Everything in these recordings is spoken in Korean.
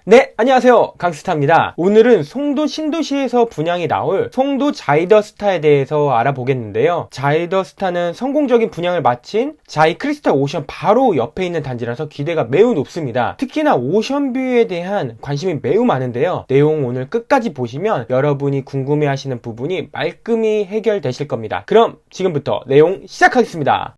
네, 안녕하세요. 강스타입니다. 오늘은 송도 신도시에서 분양이 나올 송도 자이더스타에 대해서 알아보겠는데요. 자이더스타는 성공적인 분양을 마친 자이크리스탈 오션 바로 옆에 있는 단지라서 기대가 매우 높습니다. 특히나 오션뷰에 대한 관심이 매우 많은데요. 내용 오늘 끝까지 보시면 여러분이 궁금해하시는 부분이 말끔히 해결되실 겁니다. 그럼 지금부터 내용 시작하겠습니다.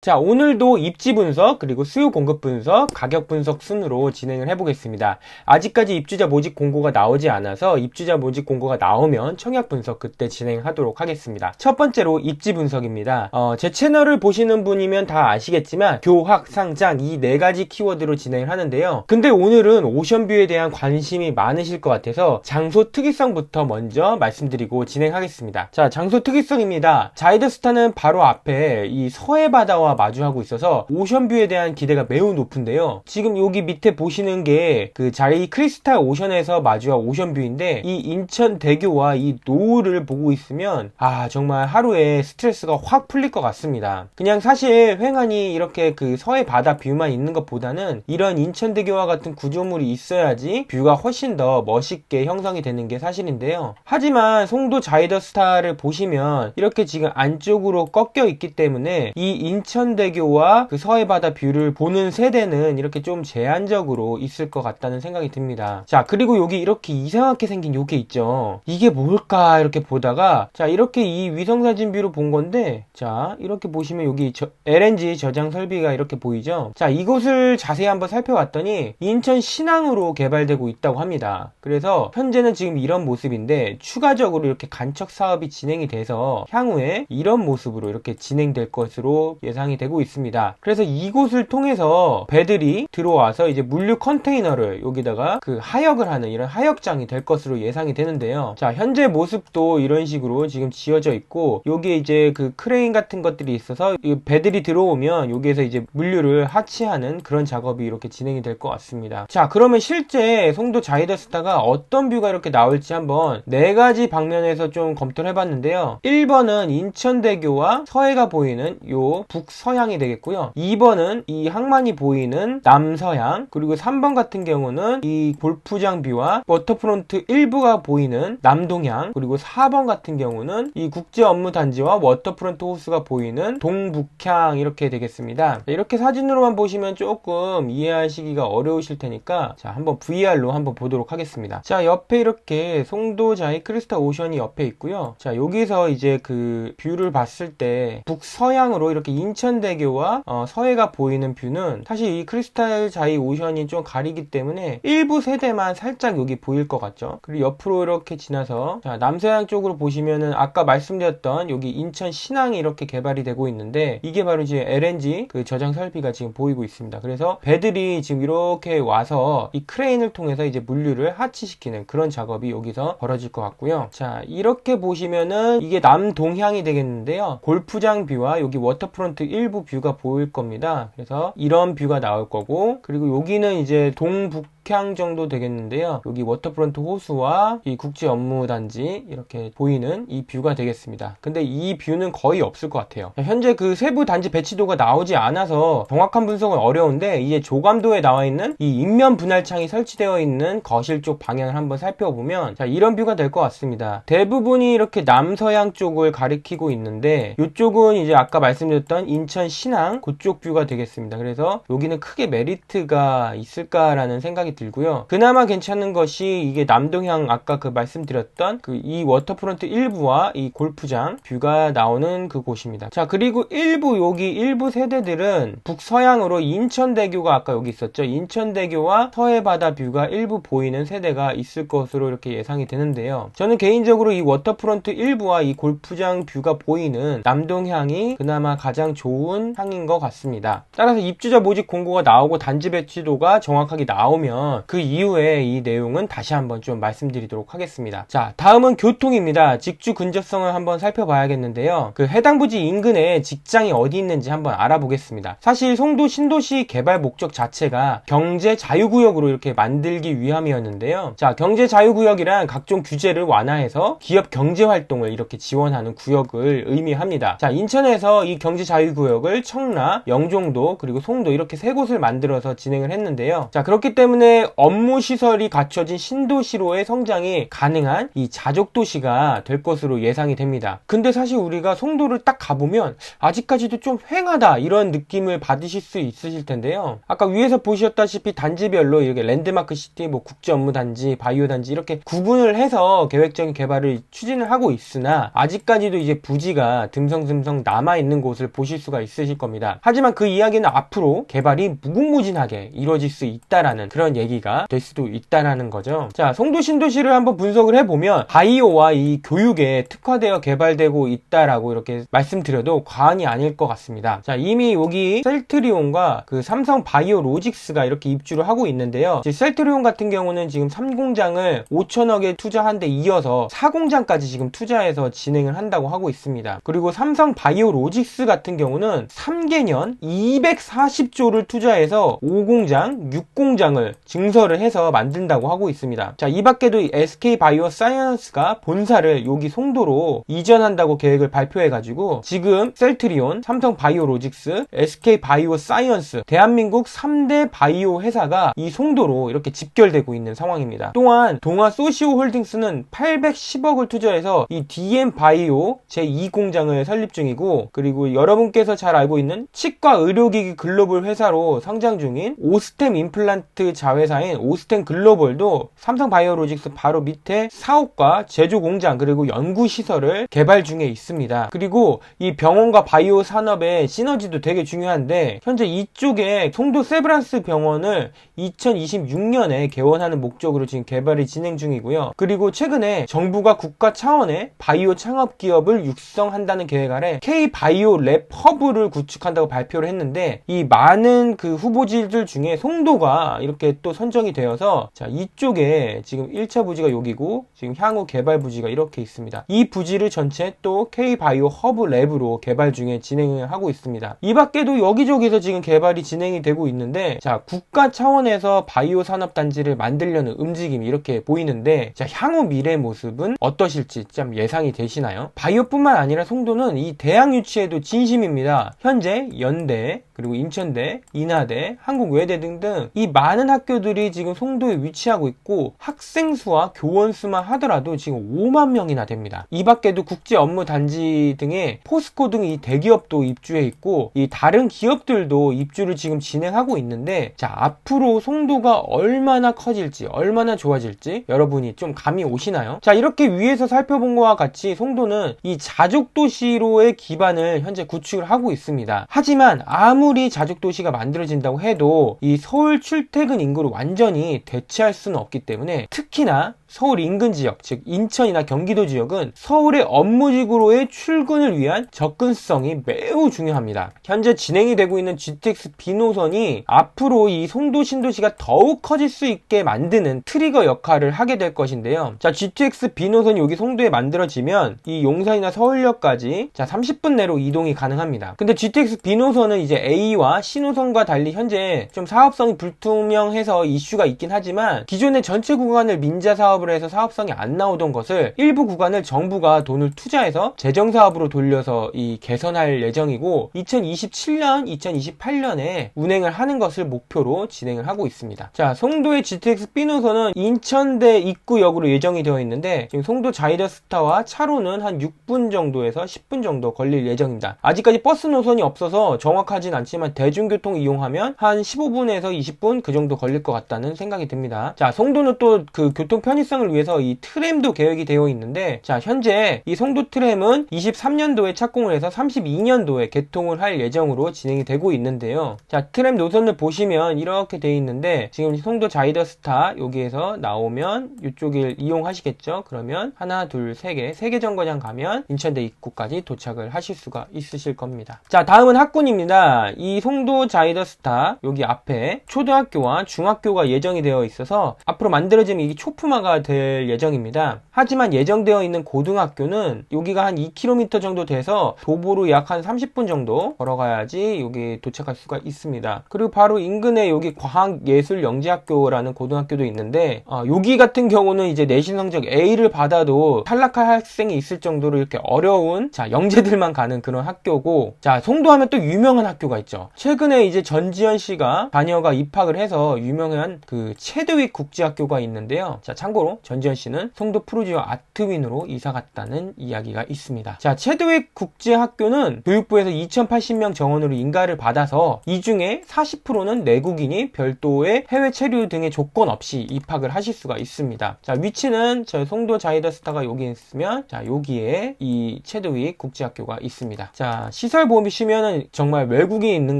자, 오늘도 입지 분석, 그리고 수요 공급 분석, 가격 분석 순으로 진행을 해보겠습니다. 아직까지 입주자 모집 공고가 나오지 않아서 입주자 모집 공고가 나오면 청약 분석 그때 진행하도록 하겠습니다. 첫 번째로 입지 분석입니다. 제 채널을 보시는 분이면 다 아시겠지만 교학, 상장 이 네 가지 키워드로 진행을 하는데요. 근데 오늘은 오션뷰에 대한 관심이 많으실 것 같아서 장소 특이성부터 먼저 말씀드리고 진행하겠습니다. 자, 장소 특이성입니다. 자이더스타는 바로 앞에 이 서해바다와 마주하고 있어서 오션뷰에 대한 기대가 매우 높은데요. 지금 여기 밑에 보시는 게 그 자이크리스탈 오션에서 마주한 오션뷰인데 이 인천대교와 이 노을을 보고 있으면 정말 하루에 스트레스가 확 풀릴 것 같습니다. 그냥 사실 횡하니 이렇게 그 서해 바다 뷰만 있는 것보다는 이런 인천대교와 같은 구조물이 있어야지 뷰가 훨씬 더 멋있게 형성이 되는 게 사실인데요. 하지만 송도 자이더스타를 보시면 이렇게 지금 안쪽으로 꺾여 있기 때문에 이 인천대교와 그 서해바다 뷰를 보는 세대는 이렇게 좀 제한적으로 있을 것 같다는 생각이 듭니다. 자, 그리고 여기 이렇게 이상하게 생긴 요게 있죠. 이게 뭘까 이렇게 보다가 자, 이렇게 이 위성사진 뷰로 본 건데 자, 이렇게 보시면 여기 LNG 저장 설비가 이렇게 보이죠. 자, 이곳을 자세히 한번 살펴봤더니 인천 신항으로 개발되고 있다고 합니다. 그래서 현재는 지금 이런 모습인데 추가적으로 이렇게 간척 사업이 진행이 돼서 향후에 이런 모습으로 이렇게 진행될 것으로 예상이 되고 있습니다. 그래서 이곳을 통해서 배들이 들어와서 이제 물류 컨테이너를 여기다가 그 하역을 하는 이런 하역장이 될 것으로 예상이 되는데요. 자, 현재 모습도 이런 식으로 지금 지어져 있고 여기에 이제 그 크레인 같은 것들이 있어서 이 배들이 들어오면 여기에서 이제 물류를 하치하는 그런 작업이 이렇게 진행이 될 것 같습니다. 자, 그러면 실제 송도 자이더스타가 어떤 뷰가 이렇게 나올지 한번 네 가지 방면에서 좀 검토를 해봤는데요. 1번은 인천대교와 서해가 보이는 요 북서향이 되겠고요. 2번은 이 항만이 보이는 남서향, 그리고 3번 같은 경우는 이 골프장 뷰와 워터프론트 일부가 보이는 남동향, 그리고 4번 같은 경우는 이 국제업무단지와 워터프론트 호수가 보이는 동북향 이렇게 되겠습니다. 이렇게 사진으로만 보시면 조금 이해하시기가 어려우실 테니까 자, 한번 VR로 한번 보도록 하겠습니다. 자, 옆에 이렇게 송도 자이크리스탈 오션이 옆에 있고요. 자, 여기서 이제 그 뷰를 봤을 때 북서향으로 이렇게 인천대교와 서해가 보이는 뷰는 사실 이 크리스탈 자이 오션이 좀 가리기 때문에 일부 세대만 살짝 여기 보일 것 같죠. 그리고 옆으로 이렇게 지나서 자, 남서향 쪽으로 보시면은 아까 말씀드렸던 여기 인천 신항이 이렇게 개발이 되고 있는데 이게 바로 이제 LNG 그 저장 설비가 지금 보이고 있습니다. 그래서 배들이 지금 이렇게 와서 이 크레인을 통해서 이제 물류를 하치시키는 그런 작업이 여기서 벌어질 것 같고요. 자, 이렇게 보시면은 이게 남동향이 되겠는데요. 골프장 뷰와 여기 워터프론트 일부 뷰가 보일 겁니다. 그래서 이런 뷰가 나올 거고, 그리고 여기는 이제 동북향 정도 되겠는데요. 여기 워터프론트 호수와 이 국제업무단지 이렇게 보이는 이 뷰가 되겠습니다. 근데 이 뷰는 거의 없을 것 같아요. 현재 그 세부 단지 배치도가 나오지 않아서 정확한 분석은 어려운데 이제 조감도에 나와 있는 이 인면 분할창이 설치되어 있는 거실 쪽 방향을 한번 살펴보면 자, 이런 뷰가 될 것 같습니다. 대부분이 이렇게 남서향 쪽을 가리키고 있는데 이쪽은 이제 아까 말씀드렸던 인천 신항 그쪽 뷰가 되겠습니다. 그래서 여기는 크게 메리트가 있을까라는 생각이 들고요. 그나마 괜찮은 것이 이게 남동향 아까 그 말씀드렸던 그 이 워터프론트 일부와 이 골프장 뷰가 나오는 그 곳입니다. 자, 그리고 여기 일부 세대들은 북서향으로 인천대교가 아까 여기 있었죠. 인천대교와 서해바다 뷰가 일부 보이는 세대가 있을 것으로 이렇게 예상이 되는데요. 저는 개인적으로 이 워터프론트 일부와 이 골프장 뷰가 보이는 남동향이 그나마 가장 좋은 향인 것 같습니다. 따라서 입주자 모집 공고가 나오고 단지 배치도가 정확하게 나오면 있으면 그 이후에 이 내용은 다시 한번 좀 말씀드리도록 하겠습니다. 자, 다음은 교통입니다. 직주 근접성을 한번 살펴봐야겠는데요. 그 해당 부지 인근에 직장이 어디 있는지 한번 알아보겠습니다. 사실 송도 신도시 개발 목적 자체가 경제 자유구역으로 이렇게 만들기 위함이었는데요. 자, 경제 자유구역이란 각종 규제를 완화해서 기업 경제 활동을 이렇게 지원하는 구역을 의미합니다. 자, 인천에서 이 경제 자유구역을 청라, 영종도, 그리고 송도 이렇게 세 곳을 만들어서 진행을 했는데요. 자, 그렇기 때문에 업무 시설이 갖춰진 신도시로의 성장이 가능한 이 자족도시가 될 것으로 예상이 됩니다. 근데 사실 우리가 송도를 딱 가보면 아직까지도 좀 휑하다 이런 느낌을 받으실 수 있으실 텐데요. 아까 위에서 보셨다시피 단지별로 이렇게 랜드마크 시티, 뭐 국제 업무 단지, 바이오 단지 이렇게 구분을 해서 계획적인 개발을 추진을 하고 있으나 아직까지도 이제 부지가 듬성듬성 남아있는 곳을 보실 수가 있으실 겁니다. 하지만 그 이야기는 앞으로 개발이 무궁무진하게 이루어질 수 있다라는 그런 얘기가 될 수도 있다라는 거죠. 자, 송도 신도시를 한번 분석을 해보면 바이오와 이 교육에 특화되어 개발되고 있다라고 이렇게 말씀드려도 과언이 아닐 것 같습니다. 자, 이미 여기 셀트리온과 그 삼성 바이오로직스가 이렇게 입주를 하고 있는데요. 셀트리온 같은 경우는 지금 3공장을 5천억에 투자한 데 이어서 4공장까지 지금 투자해서 진행을 한다고 하고 있습니다. 그리고 삼성 바이오로직스 같은 경우는 3개년 240조를 투자해서 5공장, 6공장을 증설을 해서 만든다고 하고 있습니다. 자, 이 밖에도 SK 바이오사이언스가 본사를 여기 송도로 이전한다고 계획을 발표해가지고 지금 셀트리온, 삼성 바이오로직스, SK 바이오사이언스 대한민국 3대 바이오 회사가 이 송도로 이렇게 집결되고 있는 상황입니다. 또한 동아 소시오 홀딩스는 810억을 투자해서 이 DM 바이오 제2공장을 설립 중이고, 그리고 여러분께서 잘 알고 있는 치과 의료기기 글로벌 회사로 성장 중인 오스템 임플란트 자회사인 오스템 글로벌도 삼성 바이오로직스 바로 밑에 사업과 제조 공장 그리고 연구 시설을 개발 중에 있습니다. 그리고 이 병원과 바이오 산업의 시너지도 되게 중요한데 현재 이쪽에 송도 세브란스 병원을 2026년에 개원하는 목적으로 지금 개발이 진행 중이고요. 그리고 최근에 정부가 국가 차원의 바이오 창업 기업을 육성한다는 계획 아래 K-바이오 랩 허브를 구축한다고 발표를 했는데 이 많은 그 후보지들 중에 송도가 이렇게 또 선정이 되어서 자, 이쪽에 지금 1차 부지가 여기고 지금 향후 개발 부지가 이렇게 있습니다. 이 부지를 전체 또 K-바이오 허브 랩으로 개발 중에 진행을 하고 있습니다. 이 밖에도 여기저기서 지금 개발이 진행이 되고 있는데 자, 국가 차원에서 바이오 산업 단지를 만들려는 움직임이 이렇게 보이는데 자, 향후 미래 모습은 어떠실지 좀 예상이 되시나요? 바이오뿐만 아니라 송도는 이 대학 유치에도 진심입니다. 현재 연대, 그리고 인천대, 인하대, 한국외대 등등 이 많은 학교들이 지금 송도에 위치하고 있고 학생 수와 교원 수만 하더라도 지금 5만 명이나 됩니다. 이 밖에도 국제 업무 단지 등의 포스코 등 이 대기업도 입주해 있고 이 다른 기업들도 입주를 지금 진행하고 있는데 자, 앞으로 송도가 얼마나 커질지 얼마나 좋아질지 여러분이 좀 감이 오시나요? 자, 이렇게 위에서 살펴본 것과 같이 송도는 이 자족도시로의 기반을 현재 구축을 하고 있습니다. 하지만 아무리 자족도시가 만들어진다고 해도 이 서울 출퇴근 인구를 완전히 대체할 수는 없기 때문에 특히나 서울 인근 지역, 즉 인천이나 경기도 지역은 서울의 업무지구로의 출근을 위한 접근성이 매우 중요합니다. 현재 진행이 되고 있는 GTX B노선이 앞으로 이 송도 신도시가 더욱 커질 수 있게 만드는 트리거 역할을 하게 될 것인데요. 자, GTX B노선이 여기 송도에 만들어지면 이 용산이나 서울역까지 자 30분 내로 이동이 가능합니다. 근데 GTX B노선은 이제 A와 C노선과 달리 현재 좀 사업성이 불투명해서 이슈가 있긴 하지만 기존의 전체 구간을 민자 사업을 해서 사업성이 안 나오던 것을 일부 구간을 정부가 돈을 투자해서 재정사업으로 돌려서 이 개선할 예정이고 2027년, 2028년에 운행을 하는 것을 목표로 진행을 하고 있습니다. 자, 송도의 GTX B노선은 인천대 입구역으로 예정이 되어 있는데 지금 송도 자이더스타와 차로는 한 6분 정도에서 10분 정도 걸릴 예정입니다. 아직까지 버스 노선이 없어서 정확하진 않지만 대중교통 이용하면 한 15분에서 20분 그 정도 걸릴 것 같다는 생각이 듭니다. 자, 송도는 또 그 교통 편의성 편리성을 위해서 이 트램도 계획이 되어 있는데, 자, 현재 이 송도 트램은 23년도에 착공을 해서 32년도에 개통을 할 예정으로 진행이 되고 있는데요. 자, 트램 노선을 보시면 이렇게 되어 있는데, 지금 송도 자이더스타 여기에서 나오면 이쪽을 이용하시겠죠. 그러면 하나, 둘, 세 개 정거장 가면 인천대 입구까지 도착을 하실 수가 있으실 겁니다. 자, 다음은 학군입니다. 이 송도 자이더스타 여기 앞에 초등학교와 중학교가 예정이 되어 있어서 앞으로 만들어지면 이게 초품화가 될 예정입니다. 하지만 예정되어 있는 고등학교는 여기가 한 2km 정도 돼서 도보로 약 한 30분 정도 걸어가야지 여기 도착할 수가 있습니다. 그리고 바로 인근에 여기 과학예술영재학교라는 고등학교도 있는데, 여기 같은 경우는 이제 내신 성적 A를 받아도 탈락할 학생이 있을 정도로 이렇게 어려운, 자, 영재들만 가는 그런 학교고, 자, 송도하면 또 유명한 학교가 있죠. 최근에 이제 전지현 씨가 자녀가 입학을 해서 유명한 그 체드윅 국제학교가 있는데요. 자, 참고로 전지현 씨는 송도 프루지오 아트윈으로 이사 갔다는 이야기가 있습니다. 자, 체드윅 국제학교는 교육부에서 2080명 정원으로 인가를 받아서 이 중에 40%는 내국인이 별도의 해외 체류 등의 조건 없이 입학을 하실 수가 있습니다. 자, 위치는 저 송도 자이더스타가 여기 있으면, 자, 여기에 이 체드윅 국제학교가 있습니다. 자, 시설 보시면은 정말 외국인이 있는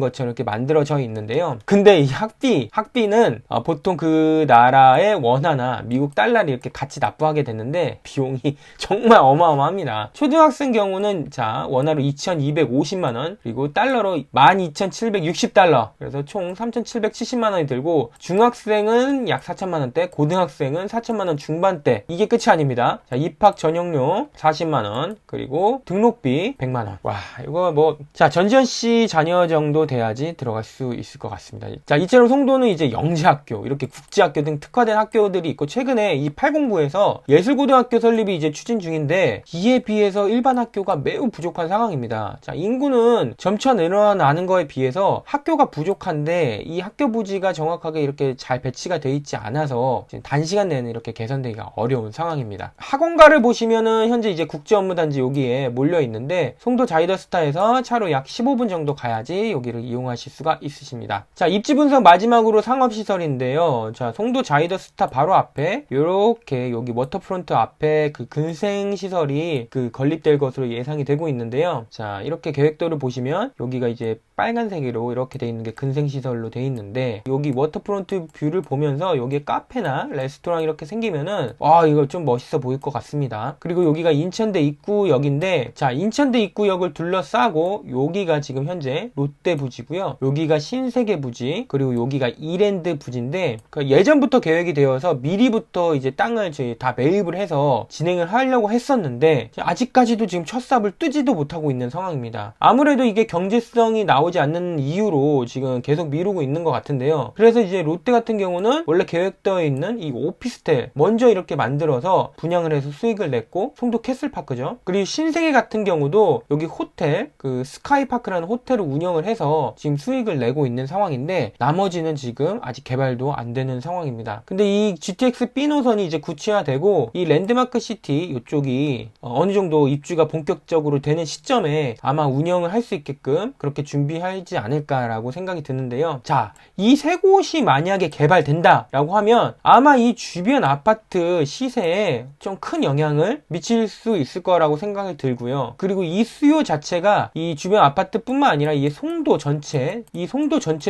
것처럼 이렇게 만들어져 있는데요. 근데 이 학비는 보통 그 나라의 원화나 미국 달러를 이렇게 같이 납부하게 되는데 비용이 정말 어마어마합니다. 초등학생 경우는 자, 원화로 2,250만원, 그리고 달러로 12,760달러, 그래서 총 3,770만원이 들고, 중학생은 약 4천만원대, 고등학생은 4천만원 중반대. 이게 끝이 아닙니다. 자, 입학 전용료 40만원, 그리고 등록비 100만원. 와, 이거 뭐, 자, 전지현 씨 자녀 정도 돼야지 들어갈 수 있을 것 같습니다. 자, 이처럼 송도는 이제 영재학교, 이렇게 국제학교 등 특화된 학교들이 있고, 최근에 이 809에서 예술고등학교 설립이 이제 추진 중인데, 이에 비해서 일반 학교가 매우 부족한 상황입니다. 자, 인구는 점차 늘어나는 거에 비해서 학교가 부족한데, 이 학교 부지가 정확하게 이렇게 잘 배치가 되어 있지 않아서 지금 단시간 내에는 이렇게 개선되기가 어려운 상황입니다. 학원가를 보시면은 현재 이제 국제업무단지 여기에 몰려 있는데, 송도 자이더스타에서 차로 약 15분 정도 가야지 여기를 이용하실 수가 있으십니다. 자, 입지 분석 마지막으로 상업시설인데요. 자, 송도 자이더스타 바로 앞에 요렇게 여기 워터프론트 앞에 그 근생시설이 그 건립될 것으로 예상이 되고 있는데요. 자, 이렇게 계획도를 보시면 여기가 이제 빨간색으로 이렇게 돼 있는 게 근생시설로 돼 있는데, 여기 워터프론트 뷰를 보면서 여기에 카페나 레스토랑 이렇게 생기면은 와, 이거 좀 멋있어 보일 것 같습니다. 그리고 여기가 인천대 입구역인데, 자, 인천대 입구역을 둘러싸고 여기가 지금 현재 롯데 부지고요, 여기가 신세계 부지, 그리고 여기가 이랜드 부지인데, 예전부터 계획이 되어서 미리부터 이제 땅을 저희 다 매입을 해서 진행을 하려고 했었는데 아직까지도 지금 첫 삽을 뜨지도 못하고 있는 상황입니다. 아무래도 이게 경제성이 나오지 않는 이유로 지금 계속 미루고 있는 것 같은데요. 그래서 이제 롯데 같은 경우는 원래 계획되어 있는 이 오피스텔 먼저 이렇게 만들어서 분양을 해서 수익을 냈고, 송도 캐슬파크죠. 그리고 신세계 같은 경우도 여기 호텔, 그 스카이파크라는 호텔을 운영을 해서 지금 수익을 내고 있는 상황인데, 나머지는 지금 아직 개발도 안 되는 상황입니다. 근데 이 GTX B 노선이 이제 구체화되고 이 랜드마크 시티 이쪽이 어느 정도 입주가 본격적으로 되는 시점에 아마 운영을 할 수 있게끔 그렇게 준비하지 않을까라고 생각이 드는데요. 자, 이 세 곳이 만약에 개발된다라고 하면 아마 이 주변 아파트 시세에 좀 큰 영향을 미칠 수 있을 거라고 생각이 들고요. 그리고 이 수요 자체가 이 주변 아파트뿐만 아니라 이 송도 전체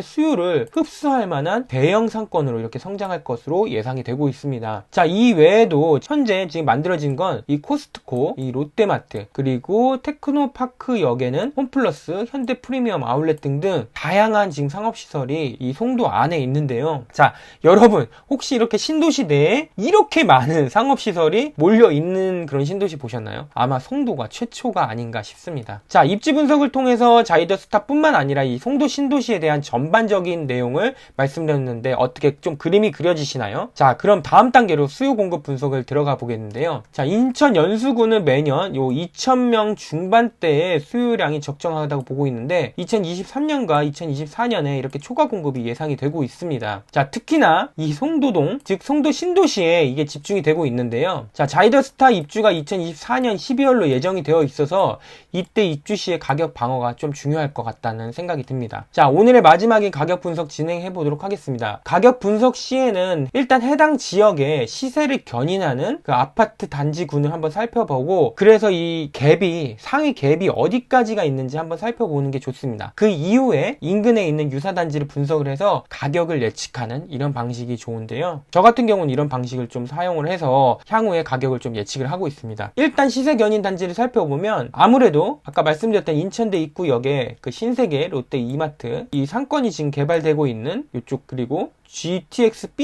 수요를 흡수할 만한 대형 상권으로 이렇게 성장할 것으로 예상이 되고 있습니다. 자, 이 외에도 현재 지금 만들어진 건 이 코스트코, 이 롯데마트, 그리고 테크노파크역에는 홈플러스, 현대 프리미엄 아울렛 등등 다양한 지금 상업시설이 이 송도 안에 있는데요. 자, 여러분 혹시 이렇게 신도시 내에 이렇게 많은 상업시설이 몰려있는 그런 신도시 보셨나요? 아마 송도가 최초가 아닌가 싶습니다. 자, 입지 분석을 통해서 자이더스타 뿐만 아니라 이 송도 신도시에 대한 전반적인 내용을 말씀드렸는데 어떻게 좀 그림이 그려지시나요? 자, 그럼 다음 단계로 수요 공급 분석을 들어가 보겠는데요. 자, 인천 연수구는 매년 요 2,000명 중반대의 수요량이 적정하다고 보고 있는데, 2020 2023년과 2024년에 이렇게 초과 공급이 예상이 되고 있습니다. 자, 특히나 이 송도동, 즉 송도 신도시에 이게 집중이 되고 있는데요. 자, 자이더스타 입주가 2024년 12월로 예정이 되어 있어서 이때 입주 시의 가격 방어가 좀 중요할 것 같다는 생각이 듭니다. 자, 오늘의 마지막인 가격 분석 진행해 보도록 하겠습니다. 가격 분석 시에는 일단 해당 지역의 시세를 견인하는 그 아파트 단지군을 한번 살펴보고, 그래서 이 갭이, 상위 갭이 어디까지가 있는지 한번 살펴보는 게 좋습니다. 그 이후에 인근에 있는 유사단지를 분석을 해서 가격을 예측하는 이런 방식이 좋은데요. 저 같은 경우는 이런 방식을 좀 사용을 해서 향후에 가격을 좀 예측을 하고 있습니다. 일단 시세 견인 단지를 살펴보면 아무래도 아까 말씀드렸던 인천대 입구역에 그 신세계, 롯데 이마트, 이 상권이 지금 개발되고 있는 이쪽, 그리고 GTX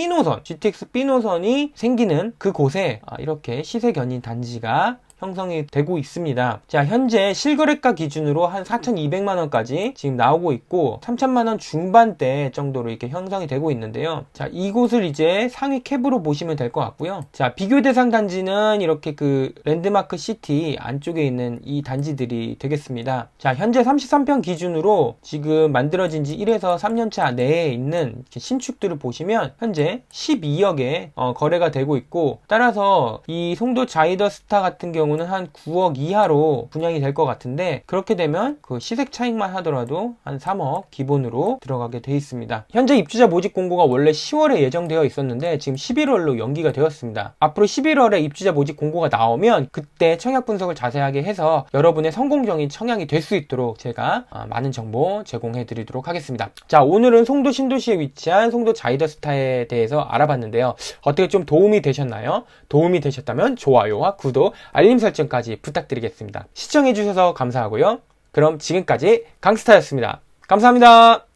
B노선이 생기는 그곳에 이렇게 시세 견인 단지가 형성이 되고 있습니다. 자, 현재 실거래가 기준으로 한 4,200만원까지 지금 나오고 있고 3,000만원 중반대 정도로 이렇게 형성이 되고 있는데요. 자, 이곳을 이제 상위 캡으로 보시면 될 것 같고요. 자, 비교 대상 단지는 이렇게 그 랜드마크 시티 안쪽에 있는 이 단지들이 되겠습니다. 자, 현재 33평 기준으로 지금 만들어진 지 1에서 3년차 내에 있는 신축들을 보시면 현재 12억에 거래가 되고 있고, 따라서 이 송도 자이더스타 같은 경우는 한 9억 이하로 분양이 될 것 같은데, 그렇게 되면 그 시색 차익만 하더라도 한 3억 기본으로 들어가게 돼 있습니다. 현재 입주자 모집 공고가 원래 10월에 예정되어 있었는데 지금 11월로 연기가 되었습니다. 앞으로 11월에 입주자 모집 공고가 나오면 그때 청약 분석을 자세하게 해서 여러분의 성공적인 청약이 될 수 있도록 제가 많은 정보 제공해 드리도록 하겠습니다. 자, 오늘은 송도 신도시에 위치한 송도 자이더스타에 대해서 알아봤는데요. 어떻게 좀 도움이 되셨나요? 도움이 되셨다면 좋아요와 구독, 알림 설정까지 부탁드리겠습니다. 시청해주셔서 감사하고요. 그럼 지금까지 강스타였습니다. 감사합니다.